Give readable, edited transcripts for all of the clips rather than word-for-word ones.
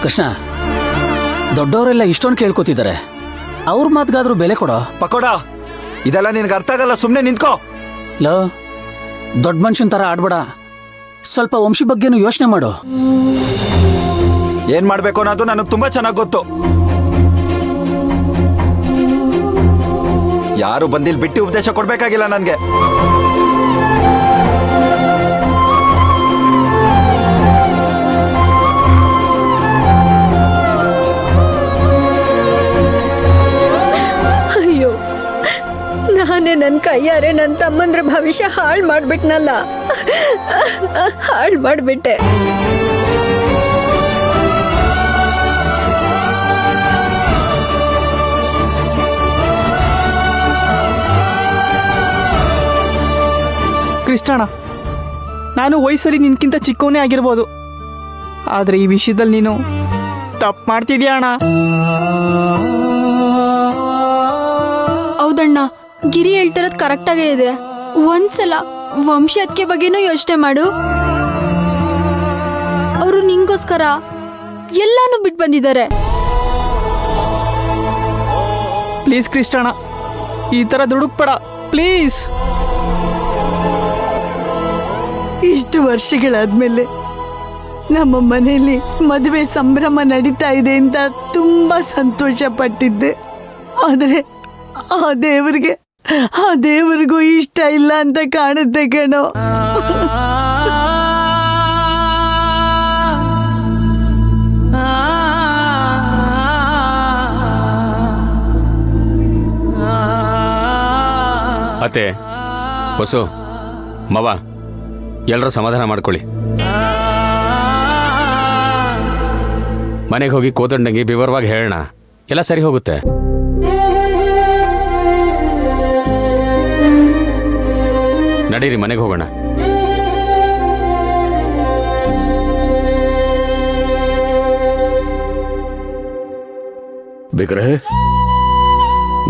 ಕೃಷ್ಣ, ದೊಡ್ಡವರೆಲ್ಲ ಇಷ್ಟೊಂದು ಕೇಳ್ಕೊತಿದ್ದಾರೆ, ಅವ್ರ ಮಾತ್ಗಾದ್ರೂ ಬೆಲೆ ಕೊಡೋ. ಪಕೋಡ, ಇದೆಲ್ಲ ನಿನ್ಗೆ ಅರ್ಥ ಆಗಲ್ಲ, ಸುಮ್ಮನೆ ನಿಂತ್ಕೋ. ಲೋ, ದೊಡ್ಡ ಮನುಷ್ಯನ ಥರ ಆಡ್ಬೇಡ, ಸ್ವಲ್ಪ ವಂಶಿ ಬಗ್ಗೆನೂ ಯೋಚನೆ ಮಾಡು. ಏನ್ ಮಾಡ್ಬೇಕು ಅನ್ನೋದು ನನಗೆ ತುಂಬಾ ಚೆನ್ನಾಗಿ ಗೊತ್ತು. ಯಾರು ಬಂದಿಲ್ ಬಿಟ್ಟು ಉಪದೇಶ ಕೊಡ್ಬೇಕಾಗಿಲ್ಲ ನನ್ಗೆ. ಅಯ್ಯೋ, ನಾನೇ ನನ್ನ ಕೈಯಾರೆ ನನ್ನ ತಮ್ಮಂದ್ರ ಭವಿಷ್ಯ ಹಾಳು ಮಾಡ್ಬಿಟ್ನಲ್ಲ, ಹಾಳು ಮಾಡ್ಬಿಟ್ಟೆ. ಕೃಷ್ಣಣ್ಣ, ನಾನು ವಯಸ್ಸಲ್ಲಿ ನಿನ್ಕಿಂತ ಚಿಕ್ಕವನೇ ಆಗಿರ್ಬೋದು, ಆದರೆ ಈ ವಿಷಯದಲ್ಲಿ ನೀನು ತಪ್ಪು ಮಾಡ್ತಿದ್ಯಾ ಅಣ್ಣ. ಹೌದಣ್ಣ, ಗಿರಿ ಹೇಳ್ತಿರೋದು ಕರೆಕ್ಟಾಗೇ ಇದೆ. ಒಂದ್ಸಲ ವಂಶದಕ್ಕೆ ಬಗ್ಗೆನೂ ಯೋಚನೆ ಮಾಡು. ಅವರು ನಿಂಗೋಸ್ಕರ ಎಲ್ಲಾನು ಬಿಟ್ಟು ಬಂದಿದ್ದಾರೆ. ಪ್ಲೀಸ್ ಕೃಷ್ಣಣ್ಣ, ಈ ಥರ ದುಡುಕ್ಬೇಡ ಪ್ಲೀಸ್. ಇಷ್ಟು ವರ್ಷಗಳಾದ್ಮೇಲೆ ನಮ್ಮ ಮನೆಯಲ್ಲಿ ಮದುವೆ ಸಂಭ್ರಮ ನಡೀತಾ ಇದೆ ಅಂತ ತುಂಬಾ ಸಂತೋಷ ಪಟ್ಟಿದ್ದೆ. ಆದರೆ ಆ ದೇವರಿಗೂ ಇಷ್ಟ ಇಲ್ಲ ಅಂತ ಕಾಣುತ್ತೆ ಕಣೋ. ಅತ್ತೆ, ಹೊಸು ಮವ, ಎಲ್ಲರೂ ಸಮಾಧಾನ ಮಾಡ್ಕೊಳ್ಳಿ. ಮನೆಗೆ ಹೋಗಿ ಕೋದಂಡಂಗಿ ವಿವರವಾಗಿ ಹೇಳೋಣ, ಎಲ್ಲ ಸರಿ ಹೋಗುತ್ತೆ. ನಡೀರಿ, ಮನೆಗೆ ಹೋಗೋಣ. ಬಿಗ್ರಹೆ,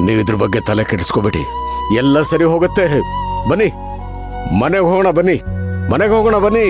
ನೀವಿದ್ರ ಬಗ್ಗೆ ತಲೆ ಕೆಡಿಸ್ಕೋಬೇಡಿ, ಎಲ್ಲ ಸರಿ ಹೋಗುತ್ತೆ. ಬನ್ನಿ ಮನೆಗೆ ಹೋಗೋಣ, ಬನ್ನಿ ಮನೆಗೆ ಹೋಗೋಣ, ಬನ್ನಿ.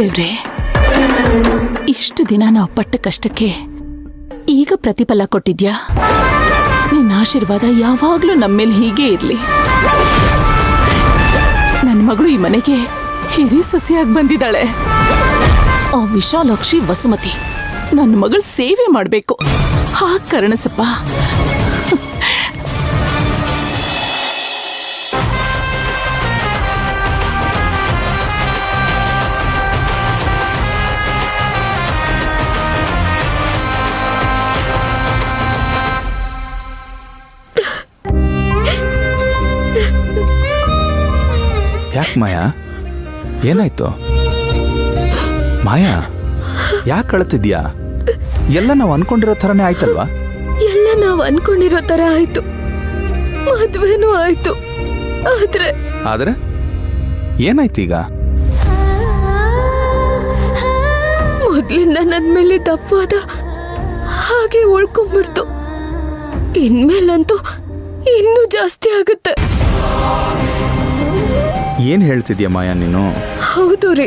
ದೇವ್ರೆ, ಇಷ್ಟು ದಿನ ನಾವು ಪಟ್ಟ ಕಷ್ಟಕ್ಕೆ ಈಗ ಪ್ರತಿಫಲ ಕೊಟ್ಟಿದ್ಯಾ. ನಿನ್ನ ಆಶೀರ್ವಾದ ಯಾವಾಗ್ಲೂ ನಮ್ಮೇಲೆ ಹೀಗೆ ಇರ್ಲಿ. ನನ್ನ ಮಗಳು ಈ ಮನೆಗೆ ಹಿರಿ ಸೊಸೆಯಾಗಿ ಬಂದಿದ್ದಾಳೆ. ಆ ವಿಶಾಲಾಕ್ಷಿ ವಸುಮತಿ ನನ್ನ ಮಗಳ ಸೇವೆ ಮಾಡ್ಬೇಕು. ಹಾಗೆ ಕರ್ಣಸಪ್ಪ. ಯಾಕೆ ಮಾಯಾ, ಏನಾಯ್ತು? ಮಾಯಾ, ಯಾಕೆ ಕಳ್ತಿದ್ಯಾ? ಎಲ್ಲ ನಾವು ಅನ್ಕೊಂಡಿರೋ ಥರನೇ ಆಯ್ತಲ್ವಾ? ಎಲ್ಲ ನಾವು ಅನ್ಕೊಂಡಿರೋ ತರ ಆಯ್ತು, ಮದ್ವೆನೂ ಆಯ್ತು. ಆದ್ರೆ ಏನಾಯ್ತು ಈಗ? ಮೊದ್ಲಿಂದ ನನ್ ಮೇಲೆ ದಪ್ಪವಾದ ಹಾಗೆ ಉಳ್ಕೊಂಡ್ಬಿಡ್ತು. ಇನ್ಮೇಲಂತೂ ಇನ್ನೂ ಜಾಸ್ತಿ ಆಗುತ್ತೆ. ಏನ್ ಹೇಳ್ತಿದ್ಯಾ ಮಾಯಾ ನೀನು? ಹೌದು ರೀ,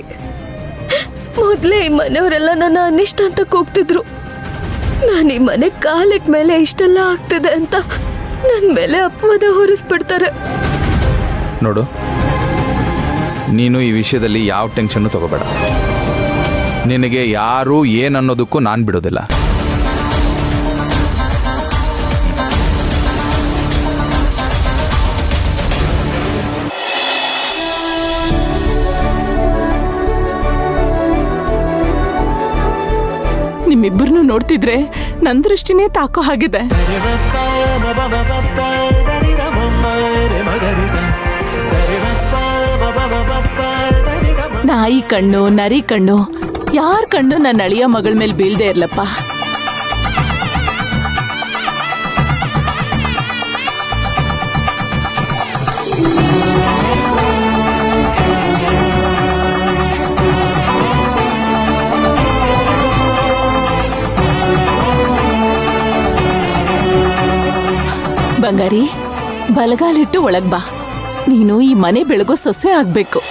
ಮೊದ್ಲೇ ಈ ಮನೆಯವರೆಲ್ಲ ನನ್ನ ಅನಿಷ್ಟ ಅಂತ ಕೂಗ್ತಿದ್ರು. ನಾನು ಈ ಮನೆ ಕಾಲಿಟ್ಟ ಮೇಲೆ ಇಷ್ಟೆಲ್ಲ ಆಗ್ತಿದೆ ಅಂತ ನನ್ನ ಮೇಲೆ ಅಪವಾದ ಹೊರಿಸ್ಬಿಡ್ತಾರೆ. ನೋಡು, ನೀನು ಈ ವಿಷಯದಲ್ಲಿ ಯಾವ ಟೆನ್ಷನ್ನು ತಗೋಬೇಡ. ನಿನಗೆ ಯಾರು ಏನನ್ನೋದಕ್ಕೂ ನಾನು ಬಿಡೋದಿಲ್ಲ. ನಿಮ್ಮಿಬ್ಬರನ್ನು ನೋಡ್ತಿದ್ರೆ ನನ್ ದೃಷ್ಟಿನೇ ತಾಕೋ ಹಾಗಿದೆ. ನಾಯಿ ಕಣ್ಣು ನರಿ ಕಣ್ಣು ಯಾರ್ ಕಣ್ಣು ನನ್ನ ಅಳಿಯ ಮಗಳ ಮೇಲೆ ಬೀಳ್ದೆ ಇರ್ಲಪ್ಪ. ಬಂಗಾರಿ, ಬಲಗಾಲಿಟ್ಟು ಒಳಗ್ ಬಾ. ನೀನು ಈ ಮನೆ ಬೆಳಗೋ ಸೊಸೆ ಆಗ್ಬೇಕು.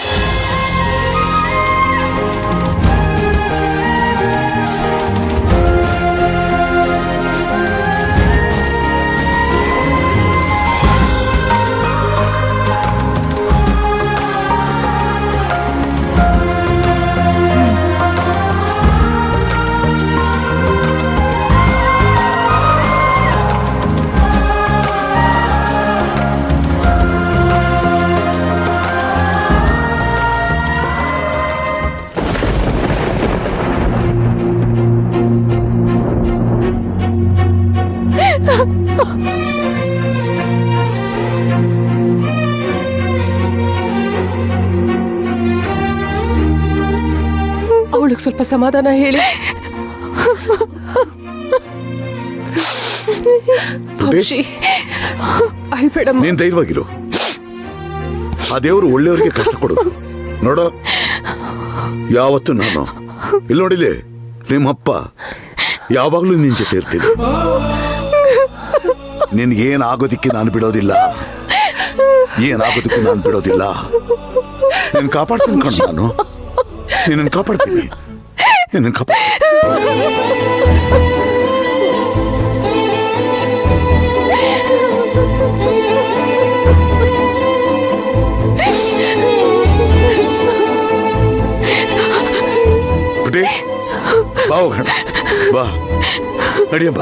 ಅವಳಿಗೆ ಸ್ವಲ್ಪ ಸಮಾಧಾನ ಹೇಳಿ. ಅಳ್ಬೇಡಮ್ಮ. ನೀನ್ ಧೈರ್ಯವಾಗಿರು. ಆ ದೇವರು ಒಳ್ಳೆಯವರಿಗೆ ಕಷ್ಟ ಕೊಡೋದು ನೋಡ. ಯಾವತ್ತು ನಾನು ಇಲ್ಲಿ ನೋಡಿಲೆ ನಿಮ್ಮಪ್ಪ ಯಾವಾಗ್ಲೂ ನಿನ್ ಜೊತೆ ಇರ್ತೀನಿ. ನಿನ್ಗೇನಾಗೋದಿಕ್ಕೆ ನಾನು ಬಿಡೋದಿಲ್ಲ, ಏನಾಗೋದಕ್ಕೂ ನಾನು ಬಿಡೋದಿಲ್ಲ. ನೀನ್ ಕಾಪಾಡ್ತೀನಿ ಕಣ್, ನಾನು ನಿನ್ನನ್ನು ಕಾಪಾಡ್ತೀನಿ, ನಿನ್ನನ್ನು ಕಾಪಾಡ್ತೀನಿ. ಬಾ ಹೋಗೋಣ, ಬಾ ನಡಿಯಮ್ಮ.